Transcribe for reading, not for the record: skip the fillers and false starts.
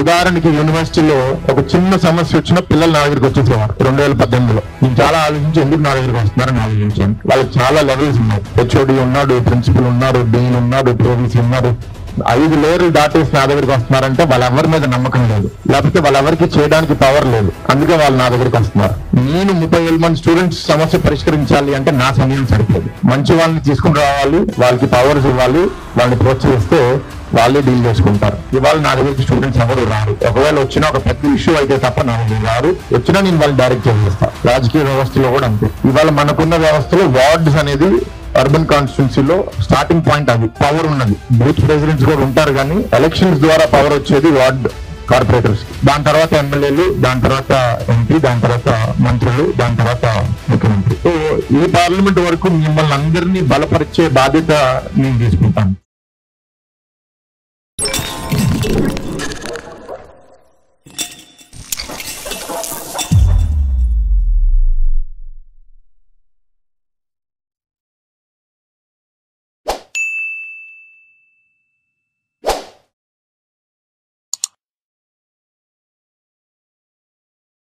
ఉదాహరణకి యూనివర్సిటీలో ఒక చిన్న సమస్య వచ్చినా పిల్లలు నా దగ్గరికి వచ్చేసేవారు 2018లో. నేను చాలా ఆలోచించి ఎందుకు నా దగ్గరికి వస్తున్నారని ఆలోచించాను. వాళ్ళకి చాలా లెవెల్స్ ఉన్నాయి. హెచ్ఓడి ఉన్నాడు, ప్రిన్సిపల్ ఉన్నారు, డీన్ ఉన్నాడు, ప్రోవీసీ ఉన్నారు. 5 లేయర్లు దాటేసి నా దగ్గరికి వస్తున్నారంటే వాళ్ళెవరి మీద నమ్మకం లేదు, లేకపోతే వాళ్ళెవరికి చేయడానికి పవర్ లేదు. అందుకే వాళ్ళు నా దగ్గరికి వస్తున్నారు. నేను 30,000 మంది స్టూడెంట్స్ సమస్య పరిష్కరించాలి అంటే నా సమయం సరిపోదు. మంచి వాళ్ళని తీసుకుని రావాలి, వాళ్ళకి పవర్స్ ఇవ్వాలి, వాళ్ళని ప్రోత్సహిస్తే వాళ్ళే డీల్ చేసుకుంటారు. ఇవాళ నా దగ్గరికి స్టూడెంట్స్ ఎవరు రారు. ఒకవేళ వచ్చినా ఒక పెద్ద ఇష్యూ అయితే తప్ప నా దగ్గర రారు. వచ్చినా నేను వాళ్ళని డైరెక్ట్ చేస్తాను. రాజకీయ వ్యవస్థలో కూడా అంతే. ఇవాళ మనకున్న వ్యవస్థలో వార్డ్స్ అనేది అర్బన్ కాన్స్టిట్యున్సీలో స్టార్టింగ్ పాయింట్ అది. పవర్ ఉన్నది. బూత్ ప్రెసిడెంట్స్ కూడా ఉంటారు, కానీ ఎలక్షన్స్ ద్వారా పవర్ వచ్చేది వార్డ్ కార్పొరేటర్స్, దాని తర్వాత ఎమ్మెల్యేలు, దాని తర్వాత ఎంపీ, దాని తర్వాత మంత్రులు, దాని తర్వాత ముఖ్యమంత్రి. సో ఈ పార్లమెంట్ వరకు మిమ్మల్ని అందరినీ బలపరిచే బాధ్యత నేను తీసుకుంటాను.